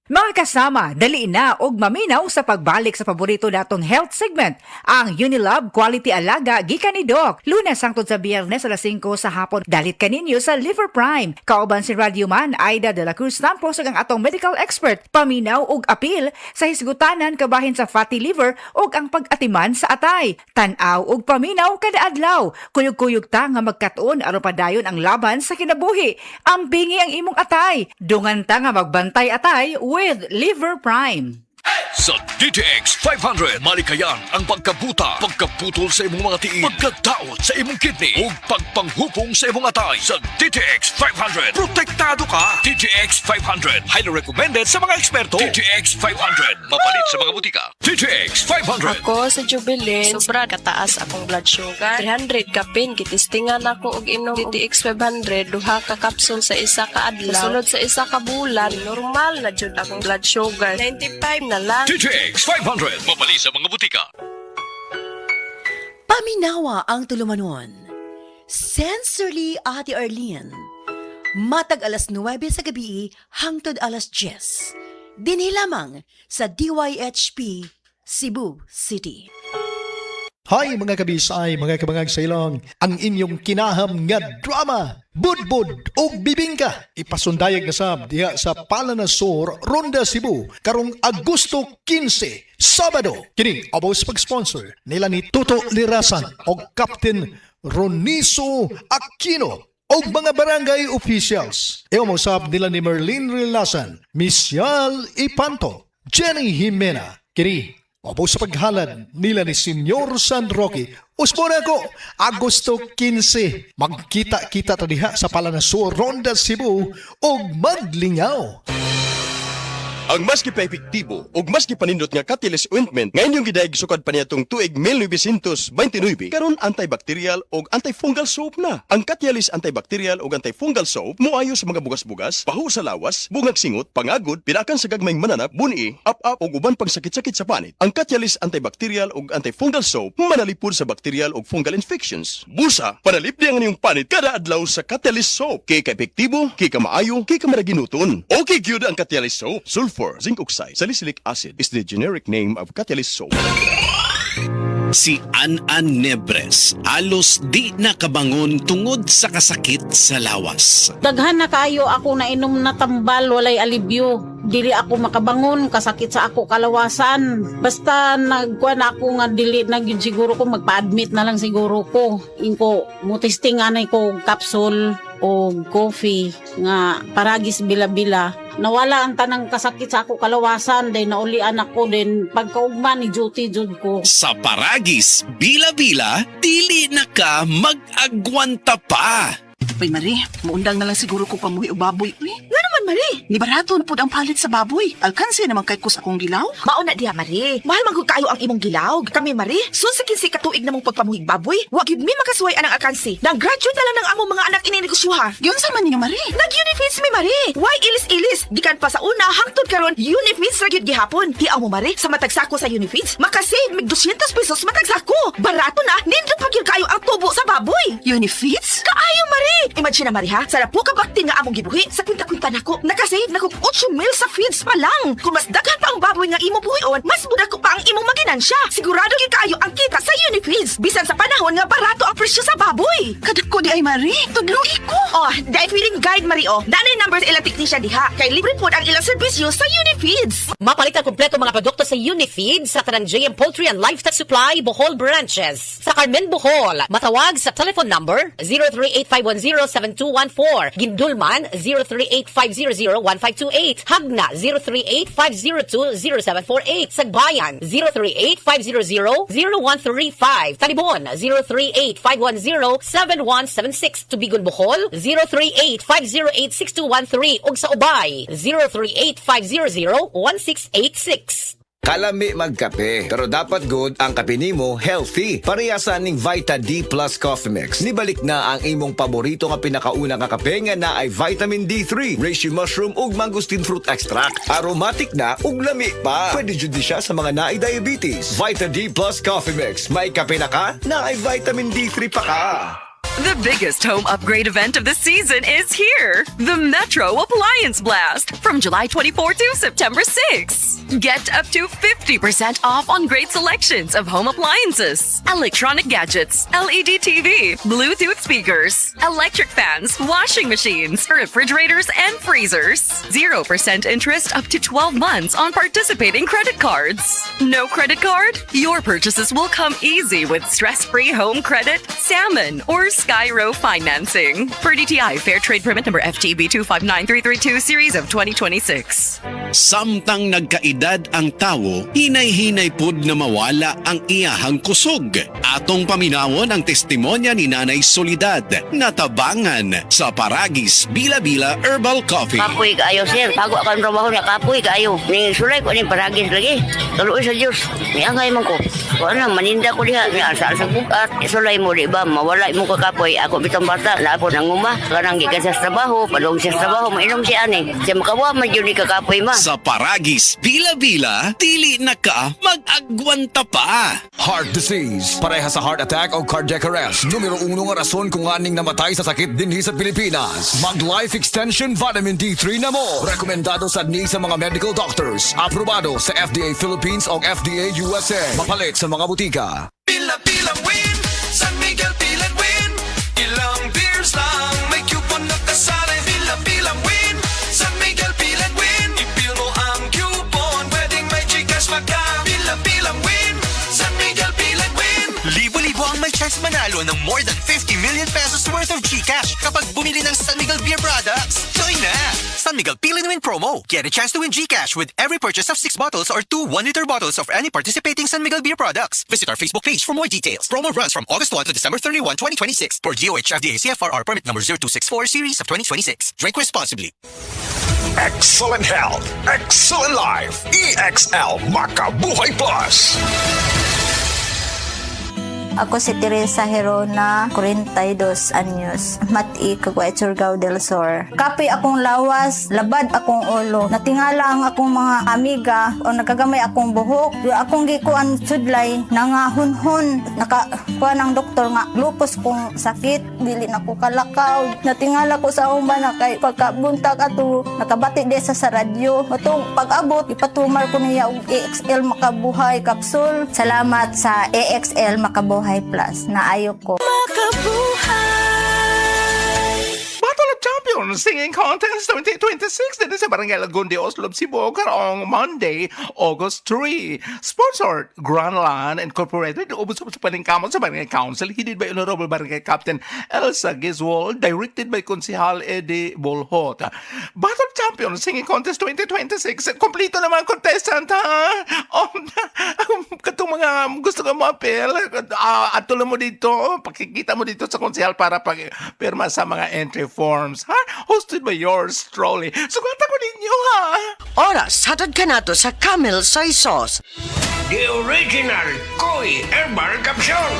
Mga kasama, dali na og maminaw sa pagbalik sa paborito natong health segment, ang Unilab Quality Alaga gikan ni Doc. Lunes hangtod sa Biyernes alas 5 sa hapon. Dalit kaninyo sa Liver Prime. Kauban si Radioman Aida de la Cruz Tampos ug ang atong medical expert. Paminaw og apil sa hisgutanan kabahin sa fatty liver ug ang pag-atiman sa atay. Tan-aw og paminaw kada adlaw. Kuyog-kuyog ta nga magkatuon aron padayon ang laban sa kinabuhi. Ambingi ang imong atay. Dungan ta nga magbantay atay with Liver Prime. Sa DTX 500, malikayan ang pagkabuta, pagkaputol sa imong mga tiil, pagkadaot sa imong kidney, ug pagpanghupong sa imong atay. Sa DTX 500, protektado ka. DTX 500, highly recommended sa mga eksperto. DTX 500, mapalit sa mga butika. DTX 500. Ako sa Jubilin, sobra kataas akong blood sugar. 300 kapin, kitistingan ako og inom DTX 500, duha ka kapsul sa isa ka adlaw. Sunod sa isa ka bulan, normal na jud akong blood sugar. 95 na lang. DTX 500, mapalit sa mga butika. Paminawa ang tulumanon. Sensorily Ate Arlene. Matag alas 9 sa gabi hangtod alas 10. Dinhi lamang sa DYHP Cebu City. Hi mga kabisay, mga kabangag sa ilong, ang inyong kinaham nga drama, Budbud o Bibingka. Ipasundayag na sab diha sa Palanasor, Ronda, Cebu, karong Agosto 15, Sabado. Kini abos pag-sponsor nila ni Tuto Lirasan o Captain Roniso Aquino o mga barangay officials. Ewa mo sab nila ni Merlin Relasan, Misyal Ipanto, Jenny Jimena. Kini opo sa paghalad nila ni Senyor San Roque. Usbona ko, Agosto 15, magkita-kita tadiha sa Palanasor, Ronda, Cebu, o maglingaw. Ang maski pa epektibo ug maski panindot nga Catalyst ointment nga inyong gidayeg sukad pa niyatong tuig 1929 karon antibacterial ug antifungal soap na. Ang Catalyst antibacterial ug antifungal soap moayo sa mga bugas-bugas, pahu sa lawas, bungag singot, pangagod, pinakan sa gagmayng mananap, buni, up-up ug uban pang sakit-sakit sa panit. Ang Catalyst antibacterial ug antifungal soap manalipod sa bacterial ug fungal infections. Busa, panalip di ang inyong panit kada adlaw sa Catalyst soap. Kay ka epektibo, kay ka maayo, kay ka maraginuton. Okay gyud ang Catalyst soap. Sulfur, zinc oxide, salicylic acid is the generic name of Catalyst soap. Si An-An Nebres alos di nakabangon tungod sa kasakit sa lawas. Daghan na kayo ako na inom na tambal, walay alibyo. Dili ako makabangon, kasakit sa ako kalawasan. Basta nagkuan ako nga dili na gyud siguro ko magpa-admit na lang siguro ko. Inko mutistingan ko capsule o coffee nga paragis bila-bila. Nawala ang tanang kasakit sa ako kalawasan, then naulian ako, then pagkaugma ni duty jud ko. Sa paragis, bila-bila, dili na ka mag-agwanta pa. Uy, Marie, maundang na lang siguro ko pamuhi o baboy. Uy, nga naman, Marie. Ni barato na po ang palit sa baboy. Alkansi naman kay ko sa akong gilaw. Mauna diha, Marie. Mahal man kayo ang imong gilaw. Kami, Marie, sunsakin si katuig na mong pagpamuhig baboy. Wag yun mi makasuway anang alkansi. Nag-graduate na lang ng among mga anak ininegosyoha. Yun sa man ninyo, Marie. Nag-Unifeeds mi, Marie. Why ilis-ilis? Gikan pa sa una, hangtod karon Unifeeds ra gyud gihapon. Hiaw mo, Marie, sa matagsako sa Unifeeds, makasave mig 200 pesos matagsako. Barato na, nindot pa gyud kayo ang tubo sa baboy. Unifeeds? Kaayo, Marie. Imagine na, Marie, ha? Sa po ka bakti nga among gibuhi, sa kwinta-kwinta nako, nakasave na kog 8 mil sa feeds pa lang. Kung mas daghan pa ang baboy nga imo buhion, mas budak ko pa ang imong maginansya. Sigurado gyud kayo ang kita sa Unifeeds. Bisan sa panahon nga barato ang presyo sa baboy. Kadak ko di ay, Marie. Tudlugi ko. Oh, dahil feeling guide, Marie, oh. Nanay numbers ilang technician diha. Kay libre po ang ilang serbisyo sa Unifeeds. Mapalit ang kompleto mga produkto sa Unifeeds sa Tanang JM Poultry and Livestock Supply, Bohol Branches. Sa Carmen, Bohol, matawag sa telephone number 038-510-7214. Gindulman, 038-500-1528. Hagna, 038-502-0748. Sagbayan, 038-500-0135. Talibon, 038-510-7176. Tubigon, Bohol, 038-508-6213. Ug sa Ubay, 038-500-1686. Kalami magkape, pero dapat good ang kape nimo healthy. Parehasan ning Vita D Plus Coffee Mix. Nibalik na ang imong paborito nga pinakauna nga kape nga na ay vitamin D3, reishi mushroom ug mangosteen fruit extract. Aromatic na ug lami pa. Pwede jud siya sa mga naay diabetes. Vita D Plus Coffee Mix. May kape na ka, na ay vitamin D3 pa ka. The biggest home upgrade event of the season is here. The Metro Appliance Blast from July 24 to September 6. Get up to 50% off on great selections of home appliances, electronic gadgets, LED TV, Bluetooth speakers, electric fans, washing machines, refrigerators, and freezers. 0% interest up to 12 months on participating credit cards. No credit card? Your purchases will come easy with stress-free home credit, salmon, or Skyro financing. Per DTI Fair Trade Permit number FTB 259332 series of 2026. Samtang nagkaedad ang tawo, hinay-hinay pud na mawala ang iyahang kusog. Atong paminawon ang testimonya ni Nanay Solidad na tabangan sa Paragis Bila-Bila Herbal Coffee. Kapoy kaayo, sir. Bago ako ang trabaho niya, kapoy kaayo. Ning sulay ko ning Paragis lagi. Tuloy sa Diyos. Niangay man ko. Kung ano, maninda ko diha. Ni asa sa bukat. Sulay mo, di ba? Mawala mo ka kapoy. Ako bitong bata. Lapo ng uma. Kanang gikan sa trabaho. Padong sa trabaho. Mainom siya ani. Siya makawa, magyuni ka kapoy ma. Sa Paragis Bila-Bila, dili na ka mag-agwanta pa. Heart disease, pareha sa heart attack o cardiac arrest. Numero 1 nga rason kung aning namatay sa sakit dinhi sa Pilipinas. Mag Life Extension Vitamin D3 na mo. Rekomendado sa ni sa mga medical doctors. Aprobado sa FDA Philippines o FDA USA. Mapalit sa mga butika. Pila-pilang win, San Miguel Pilan win. Ilang beers lang, may coupon na kasali. Pila-pilang win, San Miguel Pilan win. Ipil mo ang coupon, pwedeng may Gcash maka. Pila-pilang win, San Miguel Pilan win. Libo-libo ang may chance manalo ng more than 50 million pesos worth of Gcash kapag bumili ng San Miguel Beer products. Join na! San Miguel Pilan Win promo. Get a chance to win Gcash with every purchase of 6 bottles or 2 1-liter bottles of any participating San Miguel Beer products. Visit our Facebook page for more details. Promo runs from August 1 to December 31, 2026 for DOH FDA CFRR permit number 0264 series of 2026. Drink responsibly. Excellent health, excellent life. EXL Makabuhay Plus. Ako si Teresa Herona, 42 anyos. Mati, Kagway, Surigao del Sur. Kapoy akong lawas, labad akong ulo. Natingala ang akong mga amiga o nakagamay akong buhok. Yung akong gikuan sudlay, nangahunhon. Nakakuha ng doktor nga, lupus kong sakit. Dili na ko kalakaw. Natingala ko sa umba na kay pagkabuntag ato, nakabati di sa radyo. Matong pag-abot, ipatumar ko niya og EXL Makabuhay Capsule. Salamat sa EXL Makabuhay Plus na ayok ko. Battle of Champions Singing Contest 2026 dito sa Barangay Lagundi, Oslob, Cebu karong Monday, August 3. Sponsored Grand Land Incorporated. Ubos sa paningkamot sa Barangay Council. Headed by Honorable Barangay Captain Elsa Gizwol. Directed by Konsehal Eddie Bolhot. Battle of Champions Singing Contest 2026. Kompleto naman ang contestant, ha? Katong mga gusto ka mo-appeal, atulo mo dito, pakikita mo dito sa konsehal para pag-pirma sa mga entry forms, ha? Hosted by yours truly. Sugata ko ninyo, ha? Oras, hatad ka na to sa Camel Soy Sauce. The original Koi Herbal Capsule.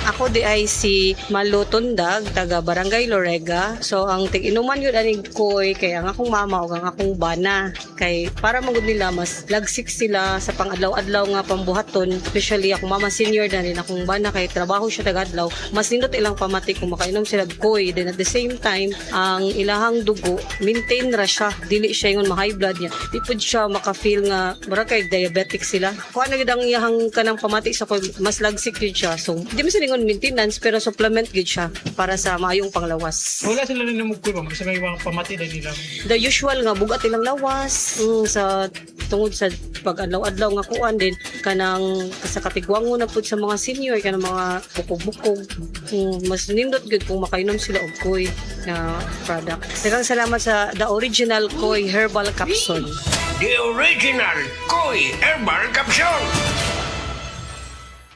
Ako di ay si Malu Tundag, taga Barangay Lorega. So ang tig-inuman yun aning koy kay ang akong mama o ang akong bana. Kay para magud nila mas lagsik sila sa pang-adlaw-adlaw nga pambuhaton. Especially akong mama senior na rin akong bana kay trabaho siya taga-adlaw. Mas nindot ilang pamati kung makainom sila og koy. Then at the same time, ang ilahang dugo, maintain ra siya. Dili siya yung ma-high blood niya. Di pud siya maka-feel nga mura kay diabetic sila. Kung ano gid ang iyahang kanang pamati sa koy, mas lagsik yun siya. So di mo sila maintenance pero supplement gid siya para sa maayong panglawas. Wala sila rin namugkoy ba? Kasi may mga pamati na nila. The usual nga bugat ilang lawas sa tungod sa pag-adlaw-adlaw nga kuan din kanang sa katigwangon na pud sa mga senior kanang mga bukog-bukog. Mas nindot gid kung makainom sila og koy na product. Daghang salamat sa the original Koi Herbal Capsule. The original Koi Herbal Capsule.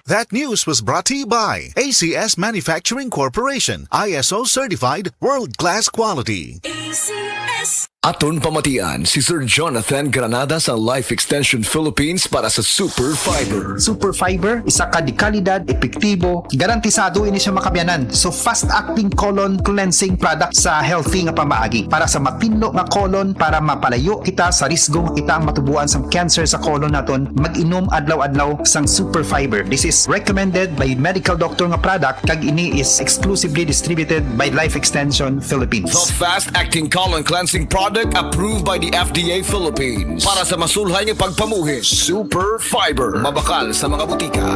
That news was brought to you by ACS Manufacturing Corporation, ISO certified, world-class quality. ACS. Aton pamatian si Sir Jonathan Granada sa Life Extension Philippines para sa Super Fiber. Super Fiber, isa ka di kalidad, epektibo, garantisado ini siya makabiyanan. So fast-acting colon cleansing product sa healthy nga pamaagi para sa mapinlo nga colon para mapalayo kita sa risgong kita ang matubuan sa cancer sa colon naton. Mag-inom adlaw-adlaw sang Super Fiber. This is recommended by medical doctor nga product kag ini is exclusively distributed by Life Extension Philippines. The fast-acting colon cleansing product approved by the FDA Philippines para sa masulhay ng pagpamuhi. Super Fiber. Mabakal sa mga butika.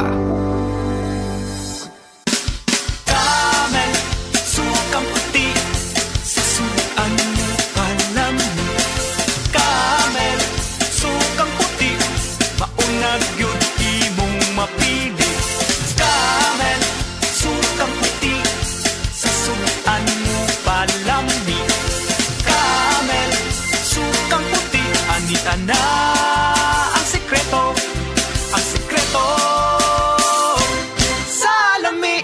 Camel, sukang puti, sasuan mo alam mo. Camel, sukang puti, maunag yun imong mapili. Camel, sukang puti, sasuan mo palami. Camel, sukang puti, anita na ang sekreto, ang sekreto. Salami.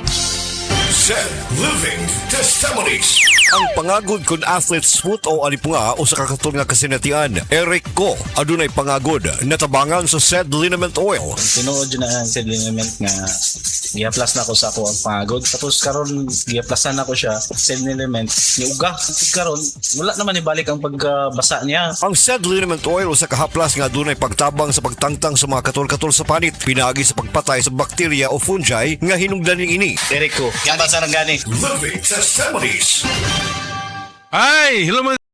Said Living Testimonies. Ang pangagod kun athlete smooth o alipunga o sa kakatun nga kasinatian. Eric ko, adunay pangagod, natabangan sa said liniment oil. Tinuod yun na ang said liniment nga giaplas na ko sa ako ang pangagod. Tapos karon giaplasan na ko siya said liniment ni uga. Karon wala naman ibalik ang pagbasa niya. Ang said liniment oil o sa kahaplas nga adunay pagtabang sa pagtangtang sa mga katol-katol sa panit, pinagi sa pagpatay sa bakterya o fungi nga hinungdan ini. Eric ko, yan basa ng gani. Living Testimonies. Ay, hello mga